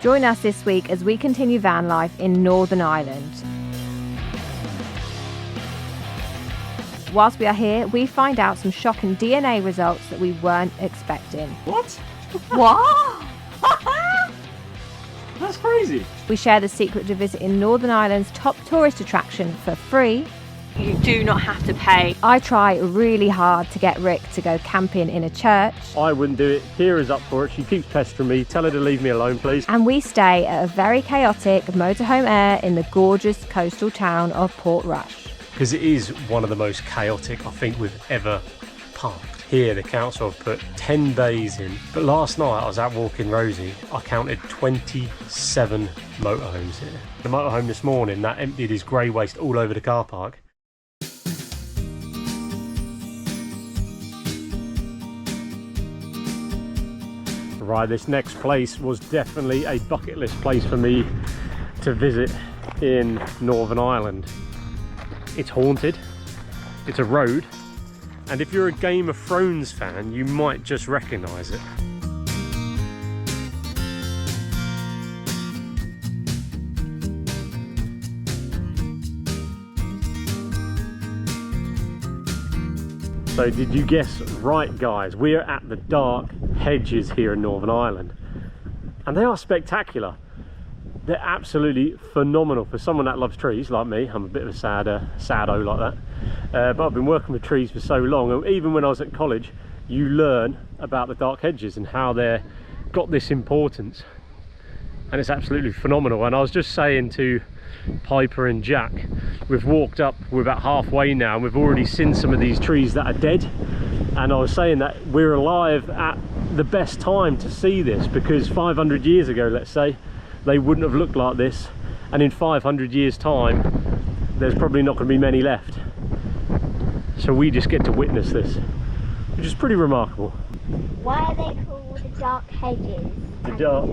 Join us this week as we continue van life in Northern Ireland. Whilst we are here, we find out some shocking DNA results that we weren't expecting. What? What? That's crazy. We share the secret to visiting Northern Ireland's top tourist attraction for free. You do not have to pay. I try really hard to get Rick to go camping in a church. I wouldn't do it. Kira's up for it. She keeps pestering me. Tell her to leave me alone, please. And we stay at a very chaotic motorhome inn in the gorgeous coastal town of Portrush. Because it is one of the most chaotic I think we've ever parked. Here the council have put 10 bays in, but last night I was out walking Rosie, I counted 27 motorhomes here. The motorhome this morning, that emptied his grey waste all over the car park. Right, this next place was definitely a bucket list place for me to visit in Northern Ireland. It's haunted, it's a road, and if you're a Game of Thrones fan, you might just recognise it. So did you guess right, guys? We're at the dark Hedges here in Northern Ireland, and they are spectacular. They're absolutely phenomenal for someone that loves trees like me. I'm a bit of a sado like that, but I've been working with trees for so long, and even when I was at college you learn about the dark hedges and how they're got this importance, and it's absolutely phenomenal. And I was just saying to Piper and Jack, we've walked up, we're about halfway now, and we've already seen some of these trees that are dead, and I was saying that we're alive at the best time to see this, because 500 years ago, let's say, they wouldn't have looked like this, and in 500 years time there's probably not going to be many left. So we just get to witness this, which is pretty remarkable. Why are they called the dark hedges? The dark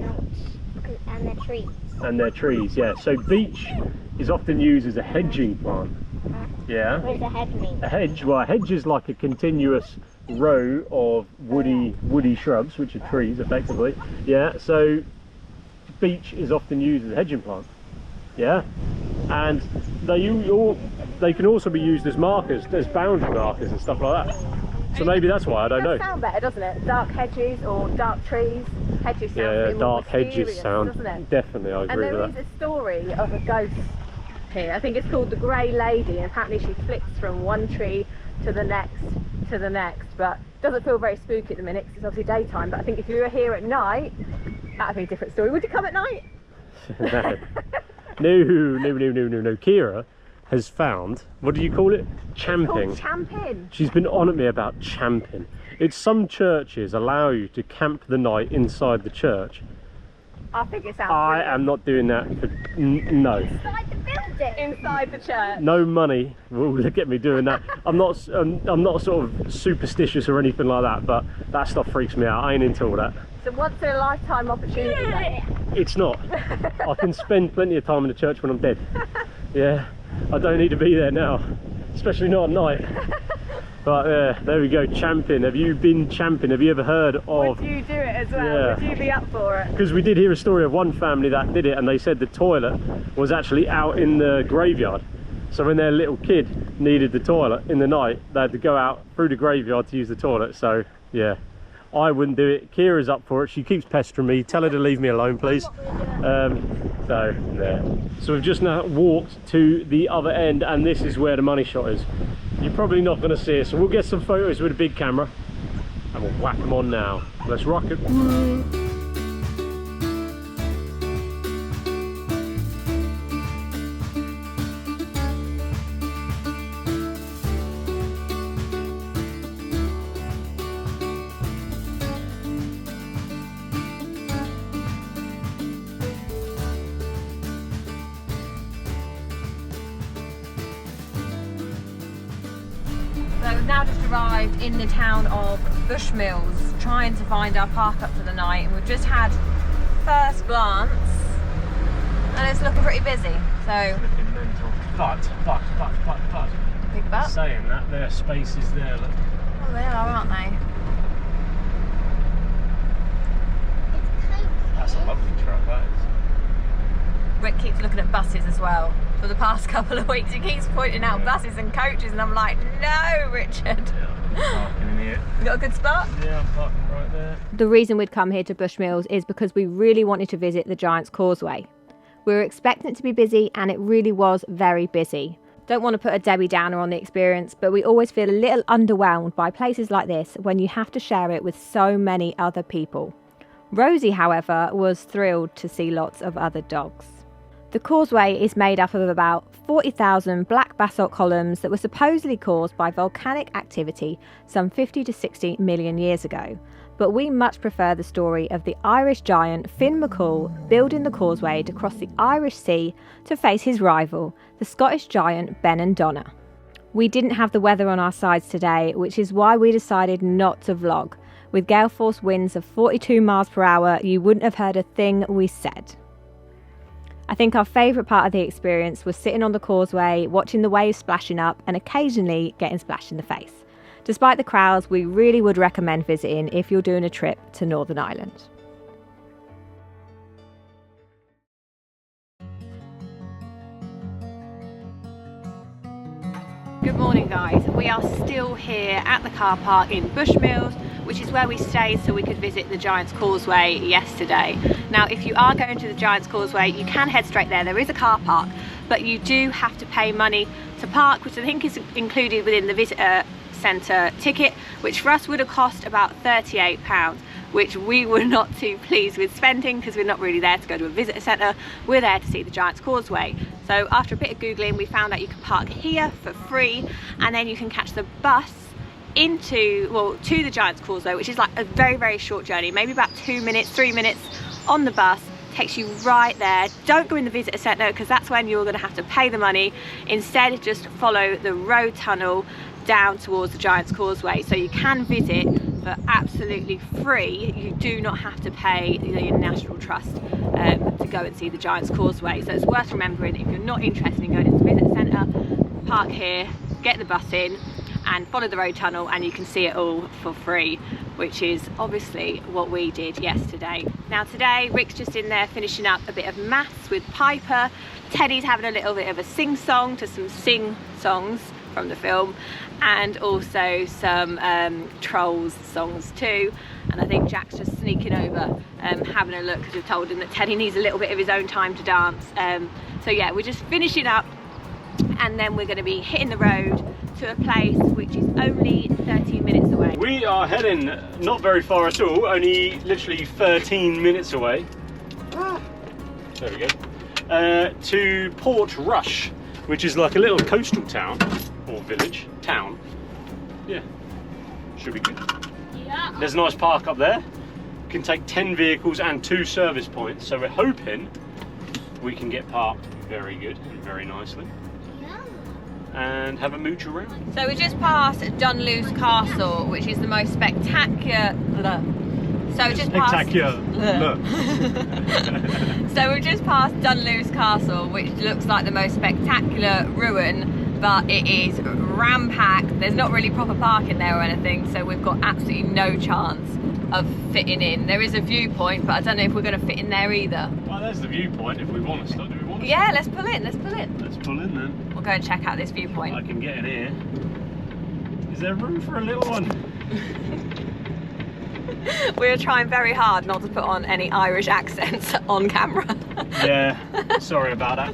and their trees. And their trees, yeah. So beech is often used as a hedging plant. Yeah. What does a hedge mean? A hedge, well, a hedge is like a continuous row of woody shrubs, which are trees effectively. Yeah. So beech is often used as a hedging plant. Yeah. And they can also be used as markers, as boundary markers and stuff like that. So maybe that's why, I don't know. It does sound better, doesn't it? Dark hedges or dark trees. Hedges sound yeah, more dark hedges sound, doesn't it? Definitely, I agree with that. And there is a story of a ghost here. I think it's called the Grey Lady, and apparently she flicks from one tree to the next, but it doesn't feel very spooky at the minute because it's obviously daytime. But I think if you were here at night, that would be a different story. Would you come at night? No. Kira has found, what do you call it? Champing. It's called champing. She's been on at me about champing. It's some churches allow you to camp the night inside the church. I think it sounds I brilliant. am not doing that. No. Inside the building. Inside the church. No money will get me doing that. I'm not sort of superstitious or anything like that, but that stuff freaks me out. I ain't into all that. It's a once in a lifetime opportunity. Yeah. It's not. I can spend plenty of time in the church when I'm dead. Yeah. I don't need to be there now, especially not at night. But there we go, champing. Have you been champing? Have you ever heard of... Would you do it as well? Yeah. Would you be up for it? Because we did hear a story of one family that did it, and they said the toilet was actually out in the graveyard. So when their little kid needed the toilet in the night, they had to go out through the graveyard to use the toilet. So yeah, I wouldn't do it. Kira's up for it. She keeps pestering me. Tell her to leave me alone, please. So we've just now walked to the other end, and this is where the money shot is. You're probably not going to see it, so we'll get some photos with a big camera and we'll whack them on now. Let's rock it. So we've now just arrived in the town of Bushmills, trying to find our park up for the night, and we've just had first glance and it's looking pretty busy. So But pick it up. saying that, their space is there, look. Oh, they are, aren't they? That's a lovely truck, that is. Rick keeps looking at buses as well. For the past couple of weeks, he keeps pointing out buses and coaches, and I'm like, no, Richard. Yeah, I'm parking in here. You got a good spot? Yeah, I'm parking right there. The reason we'd come here to Bushmills is because we really wanted to visit the Giant's Causeway. We were expecting it to be busy, and it really was very busy. Don't want to put a Debbie Downer on the experience, but we always feel a little underwhelmed by places like this when you have to share it with so many other people. Rosie, however, was thrilled to see lots of other dogs. The causeway is made up of about 40,000 black basalt columns that were supposedly caused by volcanic activity some 50 to 60 million years ago. But we much prefer the story of the Irish giant Finn McCool building the causeway to cross the Irish Sea to face his rival, the Scottish giant Ben and Donna. We didn't have the weather on our sides today, which is why we decided not to vlog. With gale force winds of 42 miles per hour, you wouldn't have heard a thing we said. I think our favourite part of the experience was sitting on the causeway, watching the waves splashing up and occasionally getting splashed in the face. Despite the crowds, we really would recommend visiting if you're doing a trip to Northern Ireland. Good morning, guys. We are still here at the car park in Bushmills, which is where we stayed so we could visit the Giant's Causeway yesterday. Now, if you are going to the Giant's Causeway, you can head straight there. There is a car park, but you do have to pay money to park, which I think is included within the visitor centre ticket, which for us would have cost about £38, which we were not too pleased with spending because we're not really there to go to a visitor centre. We're there to see the Giant's Causeway. So after a bit of googling, we found out you can park here for free, and then you can catch the bus to the Giant's Causeway, which is like a very short journey, maybe about 2 minutes, 3 minutes on the bus. Takes you right there. Don't go in the visitor centre because that's when you're going to have to pay the money. Instead, just follow the road tunnel down towards the Giant's Causeway, so you can visit for absolutely free. You do not have to pay the National Trust to go and see the Giant's Causeway. So it's worth remembering, if you're not interested in going into the visitor centre, park here, get the bus in and follow the road tunnel, and you can see it all for free, which is obviously what we did yesterday. Now today, Rick's just in there finishing up a bit of maths with Piper. Teddy's having a little bit of a sing-song to some sing-songs from the film, and also some Trolls songs too. And I think Jack's just sneaking over, having a look, because we've told him that Teddy needs a little bit of his own time to dance. So yeah, we're just finishing up, and then we're going to be hitting the road to a place which is only 13 minutes away. We are heading not very far at all, only literally 13 minutes away. There we go. To Portrush, which is like a little coastal town, or village, town. Yeah, should be good. Yeah. There's a nice park up there. You can take 10 vehicles and 2 service points, so we're hoping we can get parked very good and very nicely. And have a mooch around. So we just passed Dunloy Castle, which is the most spectacular. So we just passed. So we just passed Dunloy Castle, which looks like the most spectacular ruin, but it is ram-packed. There's not really proper parking there or anything, so we've got absolutely no chance of fitting in. There is a viewpoint, but I don't know if we're going to fit in there either. Well, there's the viewpoint if we want to start. Do we want to? Yeah, let's pull in. Let's pull in. Let's pull in then. We'll go and check out this viewpoint. I can get in here. Is there room for a little one? We're trying very hard not to put on any Irish accents on camera. Yeah, sorry about that.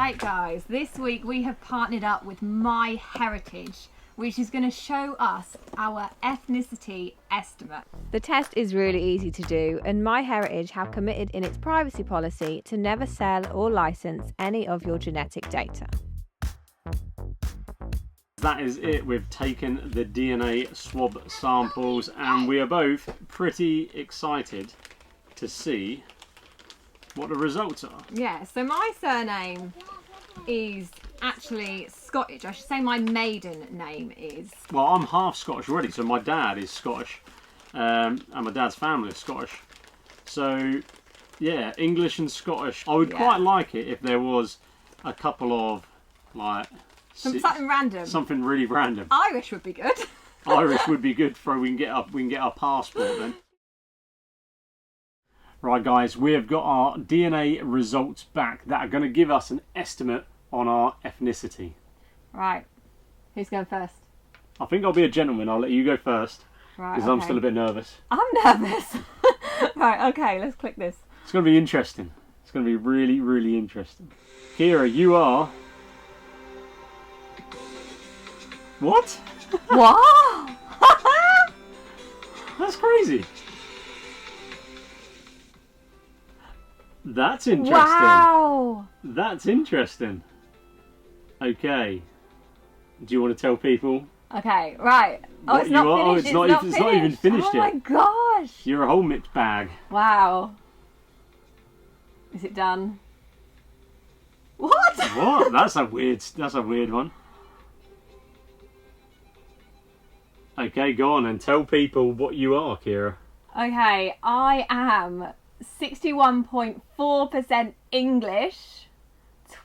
Right guys, this week we have partnered up with MyHeritage, which is going to show us our ethnicity estimate. The test is really easy to do, and MyHeritage have committed in its privacy policy to never sell or license any of your genetic data. That is it. We've taken the DNA swab samples and we are both pretty excited to see what the results are. Yeah, so my surname is actually Scottish. I should say my maiden name is. Well, I'm half Scottish already, so my dad is Scottish, and my dad's family is Scottish. So, yeah, English and Scottish. I would quite like it if there was a couple of, like... Something random. Something really random. Irish would be good. Irish would be good for we can get our passport then. Right guys, we have got our DNA results back that are going to give us an estimate on our ethnicity. Right. Who's going first? I think I'll be a gentleman. I'll let you go first. Right. Because I'm still a bit nervous. I'm nervous. Right, okay, let's click this. It's going to be interesting. It's going to be really, really interesting. Kira, you are... What? What? That's crazy. That's interesting. Wow. That's interesting. Okay. Do you want to tell people? Okay, right. Oh, What it's you not are? finished. It's not even finished oh yet. Oh my gosh. You're a whole mixed bag. Wow. Is it done? What? What? That's a weird one. Okay, go on and tell people what you are, Kira. Okay, I am 61.4% English,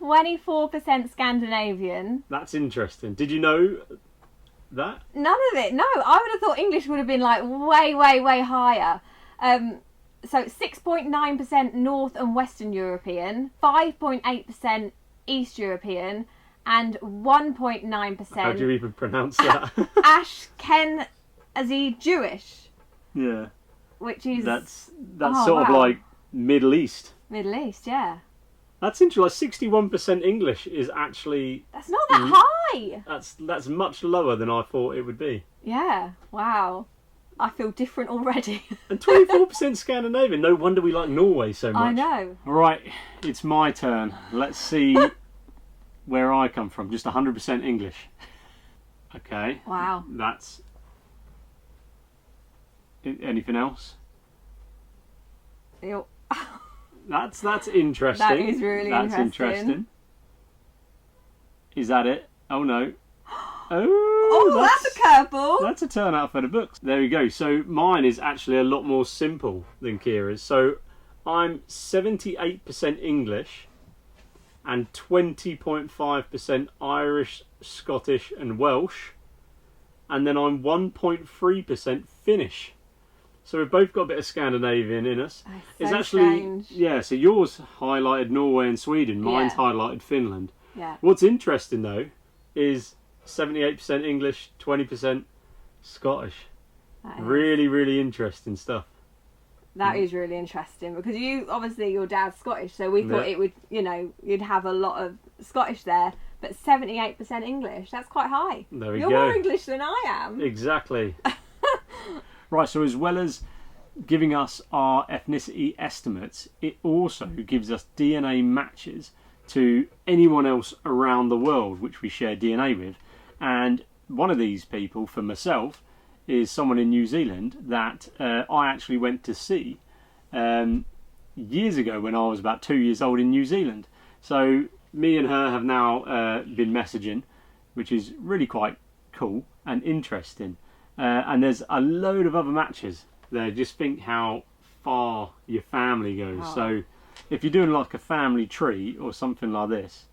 24% Scandinavian. That's interesting. Did you know that? None of it. No, I would have thought English would have been like way, way, way higher. So 6.9% North and Western European, 5.8% East European, and 1.9%. How do you even pronounce that? Ashkenazi Jewish. Yeah. Which is that's sort of like Middle East. Middle East, yeah. That's interesting. Like 61% English is actually... That's not that high. That's much lower than I thought it would be. Yeah. Wow. I feel different already. And 24% Scandinavian. No wonder we like Norway so much. I know. Right, it's my turn. Let's see where I come from. Just 100% English. Okay. Wow. That's... Anything else? That's interesting. That is really interesting. Is that it? Oh no. Oh, that's a curveball. That's a turn out for the books. There we go. So mine is actually a lot more simple than Kira's. So I'm 78% English and 20.5% Irish, Scottish and Welsh. And then I'm 1.3% Finnish. So we've both got a bit of Scandinavian in us. It's actually strange. Yeah, so yours highlighted Norway and Sweden, mine's highlighted Finland. Yeah. What's interesting though is 78% English, 20% Scottish. Really, really interesting stuff. That is really interesting because obviously your dad's Scottish, so we thought it would, you'd have a lot of Scottish there, but 78% English, that's quite high. There we You're go. more English than I am. Exactly. Right, so as well as giving us our ethnicity estimates, it also gives us DNA matches to anyone else around the world which we share DNA with. And one of these people, for myself, is someone in New Zealand that I actually went to see years ago when I was about 2 years old in New Zealand. So me and her have now been messaging, which is really quite cool and interesting. And there's a load of other matches there. Just think how far your family goes. Oh. So if you're doing like a family tree or something like this,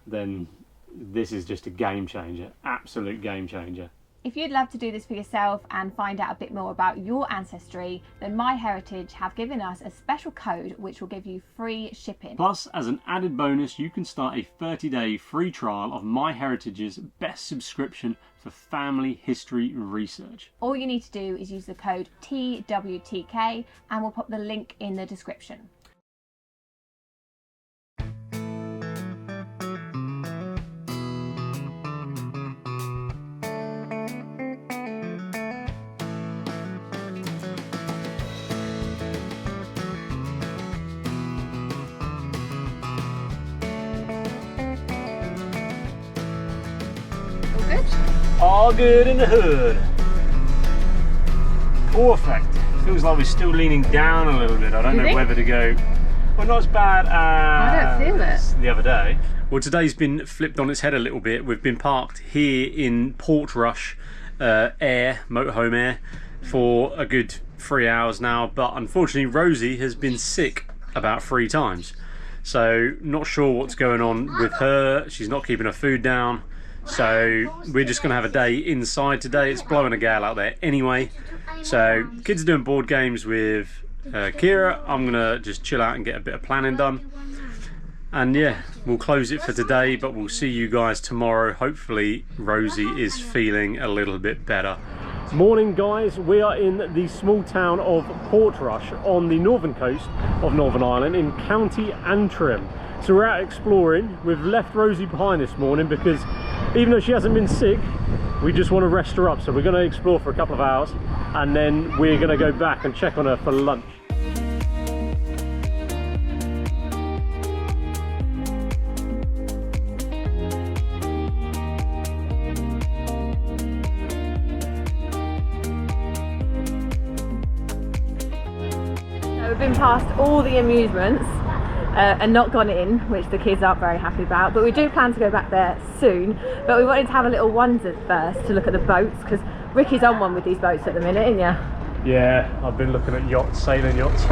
then this is just a game changer, absolute game changer. If you'd love to do this for yourself and find out a bit more about your ancestry, then MyHeritage have given us a special code which will give you free shipping. Plus, as an added bonus, you can start a 30-day free trial of MyHeritage's best subscription for family history research. All you need to do is use the code TWTK and we'll pop the link in the description. All good in the hood. Perfect. Feels like we're still leaning down a little bit. I don't know whether to go. Well, not as bad as I don't feel it. the other day. Well, today's been flipped on its head a little bit. We've been parked here in Portrush motorhome air, for a good 3 hours now. But unfortunately, Rosie has been sick about 3 times. So not sure what's going on with her. She's not keeping her food down. So we're just going to have a day inside today. It's blowing a gale out there anyway. So kids are doing board games with Kira. I'm going to just chill out and get a bit of planning done. And yeah, we'll close it for today, but we'll see you guys tomorrow. Hopefully Rosie is feeling a little bit better. Morning guys, we are in the small town of Portrush on the northern coast of Northern Ireland in County Antrim. So we're out exploring. We've left Rosie behind this morning because even though she hasn't been sick, we just want to rest her up. So we're going to explore for a couple of hours and then we're going to go back and check on her for lunch. We've been past all the amusements and not gone in, which the kids aren't very happy about, but we do plan to go back there soon. But we wanted to have a little wander first to look at the boats, because Ricky's on one with these boats at the minute, isn't ya? Yeah, I've been looking at yachts, sailing yachts.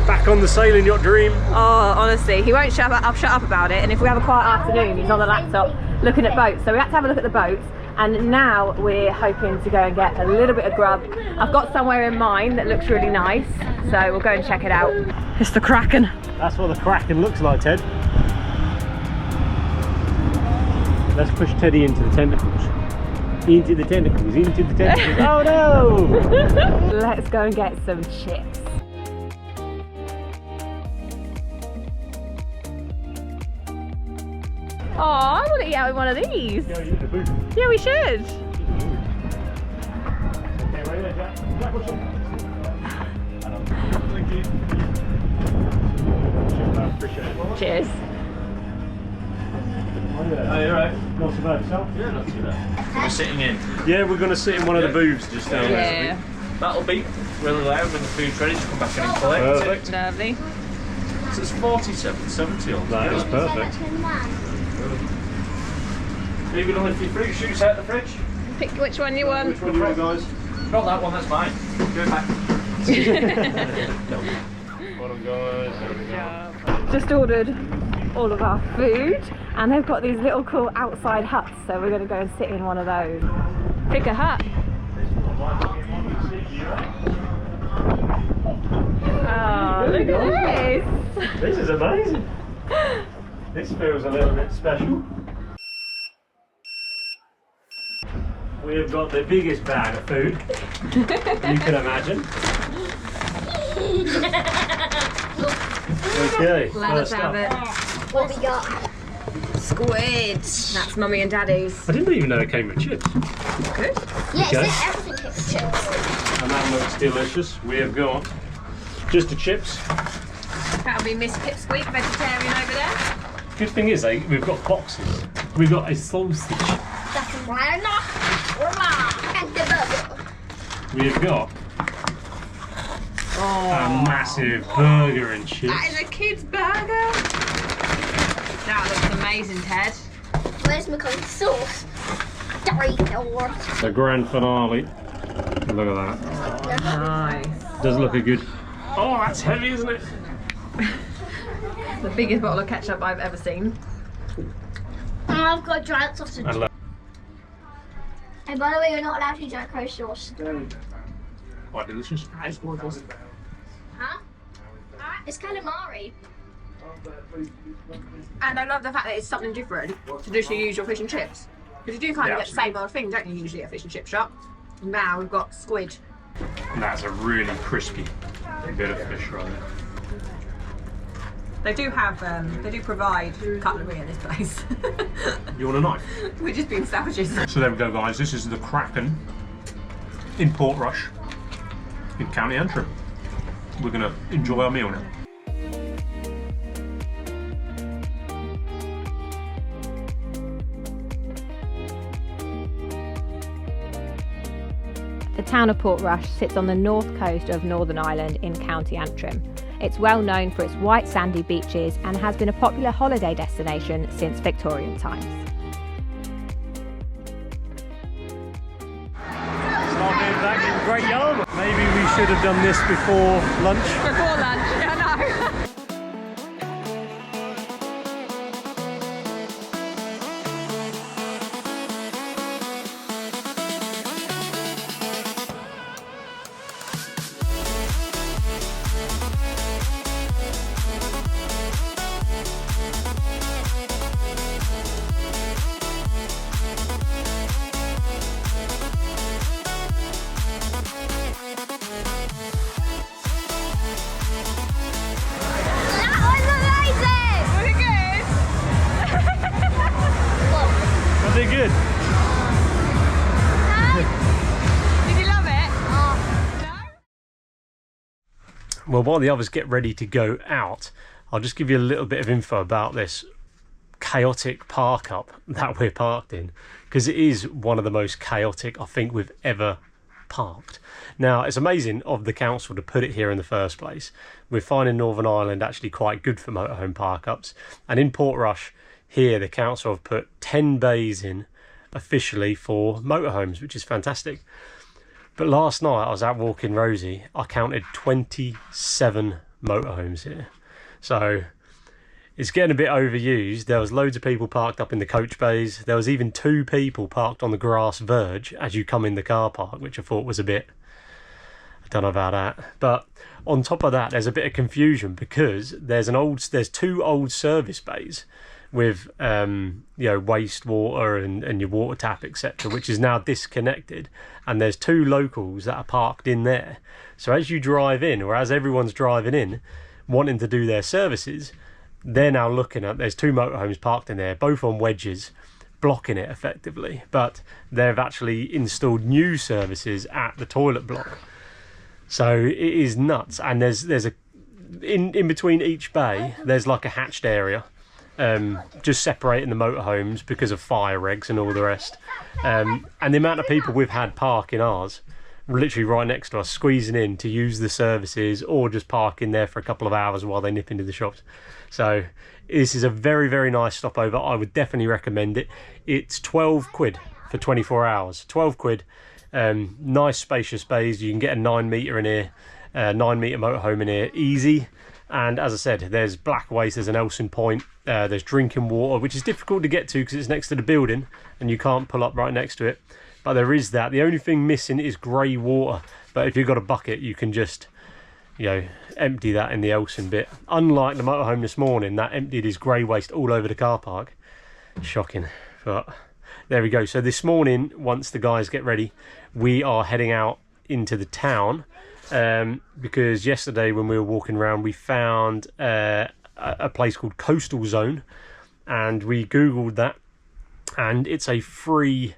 Back on the sailing yacht dream. Oh, honestly, he won't shut up about it, and if we have a quiet afternoon, he's on the laptop looking at boats. So we had to have a look at the boats, and now we're hoping to go and get a little bit of grub. I've got somewhere in mind that looks really nice, so we'll go and check it out. It's the Kraken. That's what the Kraken looks like, Ted. Let's push Teddy into the tentacles. Into the tentacles, into the tentacles. Oh no! Let's go and get some chips. Oh, I want to eat out with one of these. Yeah, we should. Okay, right there, Jack. Jack, what's up? Thank you. Appreciate it. Cheers. Oh, you're right. Not too bad yourself? Yeah, not too bad. We're sitting in. Yeah, we're going to sit in one of the booths just down there. Yeah. That'll be really loud when the food's ready to come back in and collect Perfect. Lovely. it. So it's 47.70 on That is perfect. Are you going to lift your fruit shoots out the fridge? Pick which one you want. Which one do you want, guys? Not that one, that's mine. Go back. Well done, guys. There we go. Just ordered all of our food, and they've got these little cool outside huts, so we're going to go and sit in one of those. Pick a hut. Oh, look at this. This is amazing. This feels a little bit special. We've got the biggest bag of food you can imagine. Okay, Let's first have up. it. What we got? Squid. That's Mummy and Daddy's. I didn't even know it came with chips. Good. Yeah, Okay. it says everything hits chips. And that looks delicious. We have got just the chips. That'll be Miss Pipsqueak, vegetarian over there. Good thing is, we've got boxes. We've got a sausage. That's right. And the burger. We've got a massive burger and chips. That is a kid's burger. That looks amazing, Ted. Where's my curry sauce? Doritos. The grand finale. Look at that. Nice. Does look a good. Oh, that's heavy, isn't it? The biggest bottle of ketchup I've ever seen. And I've got giant sausage. I love. And by the way, you're not allowed to use giant curry sauce. Quite delicious. That's gorgeous. Huh? It's calamari. And I love the fact that it's something different to just your usual fish and chips. Because you do kind of get the same old thing, don't you, usually at a fish and chip shop? Now we've got squid. And that's a really crispy bit of fish right there. They do have, they do provide cutlery in this place. You want a knife? We're just being savages. So there we go, guys. This is the Kraken in Portrush in County Antrim. We're going to enjoy our meal now. town of Portrush sits on the north coast of Northern Ireland in County Antrim. It's well known for its white sandy beaches and has been a popular holiday destination since Victorian times. Starting back in Great Yarmouth. Maybe we should have done this before lunch. Before lunch, I know. Good. Did you love it? No? Well, while the others get ready to go out, I'll just give you a little bit of info about this chaotic park up that we're parked in, because it is one of the most chaotic I think we've ever parked. Now, it's amazing of the council to put it here in the first place. We're finding Northern Ireland actually quite good for motorhome park ups, and in Portrush here the council have put 10 bays in officially for motorhomes, which is fantastic. But last night I was out walking Rosie, I counted 27 motorhomes here, so it's getting a bit overused. There was loads of people parked up in the coach bays. There was even 2 people parked on the grass verge as you come in the car park, which I thought was a bit, I don't know about that. But on top of that, there's a bit of confusion because there's 2 old service bays with you know, wastewater and your water tap, etc., which is now disconnected, and there's 2 locals that are parked in there. So as you drive in, or as everyone's driving in wanting to do their services, they're now looking at, there's 2 motorhomes parked in there, both on wedges, blocking it effectively, but they've actually installed new services at the toilet block. So it is nuts. And there's a in between each bay there's like a hatched area, just separating the motorhomes because of fire regs and all the rest, and the amount of people we've had park in ours, literally right next to us, squeezing in to use the services or just park in there for a couple of hours while they nip into the shops. So this is a very, very nice stopover. I would definitely recommend it. It's 12 quid for 24 hours. 12 quid. Nice spacious bays. You can get a 9 metre in here, 9 metre motorhome in here, easy. And as I said, there's black waste, there's an Elson Point, there's drinking water, which is difficult to get to because it's next to the building and you can't pull up right next to it. But there is that. The only thing missing is grey water. But if you've got a bucket, you can just, you know, empty that in the Elson bit. Unlike the motorhome this morning, that emptied his grey waste all over the car park. Shocking. But there we go. So this morning, once the guys get ready, we are heading out into the town, because yesterday when we were walking around, we found a place called Coastal Zone, and we googled that, and it's a free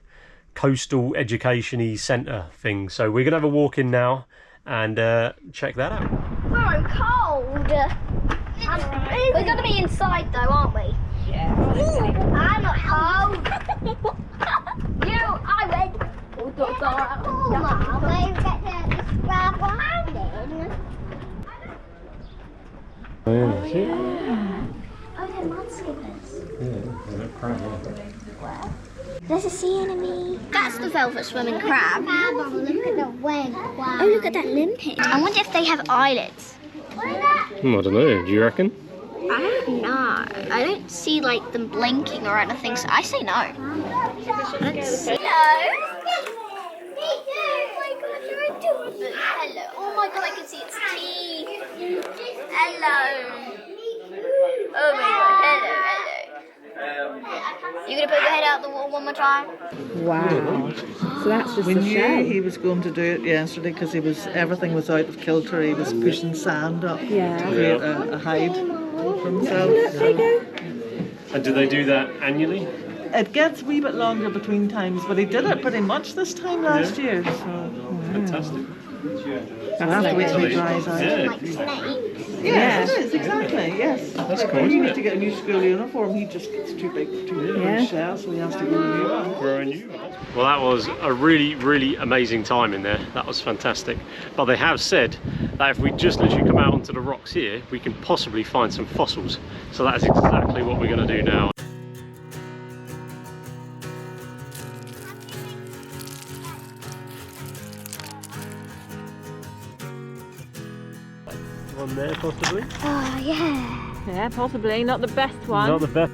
coastal education-y centre thing. So we're gonna have a walk in now and check that out. Oh, I'm cold. We're gonna be inside though, aren't we? Yeah. I'm not cold. I went. Oh, Mum, we get to grab landing. Oh, yeah. Oh, they're mud skippers. Yeah, they're crap. There's a sea enemy. That's the velvet swimming crab. Look at the wing. Oh, look at that limpet. I wonder if they have eyelids. I don't know. Do you reckon? I don't know. I don't see like them blinking or anything, so I say no. Hello. Oh my god, you're adorable. Hello. Oh my god, I can see its teeth. Hello. Oh my god, hello. You gonna put your head out the wall one more time? Wow. So that's just We the knew shell. he was going to do it yesterday because everything was out of kilter. He was pushing sand up Yeah. to create a hide for himself. There you go. And do they do that annually? It gets a wee bit longer between times, but he did it pretty much this time last year. So Fantastic. And have to wait till it dries out. Like snakes. Yes, it is, exactly, yes. That's cool, When isn't you need it? to get a new school uniform, he just gets too big for his shell, so he has to get a new one. For a new one. Well, that was a really, really amazing time in there. That was fantastic. But they have said that if we just literally come out onto the rocks here, we can possibly find some fossils. So that is exactly what we're going to do now. One there, possibly? Oh, yeah. Yeah, possibly. Not the best one. Not the best.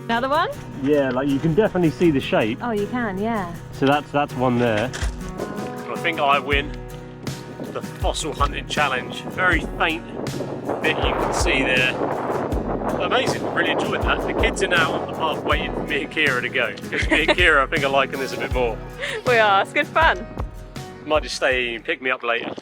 Another one? Yeah, like you can definitely see the shape. Oh, you can, yeah. So that's one there. I think I win the fossil hunting challenge. Very faint bit you can see there. Amazing, really enjoyed that. The kids are now on the path waiting for me and Kira to go. Because me and Kira I think are liking this a bit more. We are. It's good fun. Might just stay and pick me up later.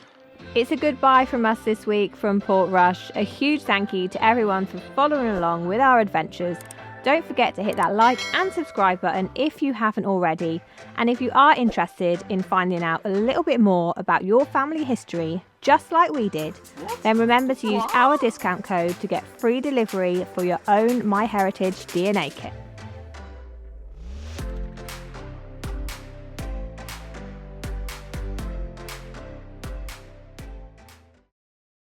It's a goodbye from us this week from Portrush. A huge thank you to everyone for following along with our adventures. Don't forget to hit that like and subscribe button if you haven't already. And if you are interested in finding out a little bit more about your family history, just like we did, then remember to use our discount code to get free delivery for your own MyHeritage DNA kit.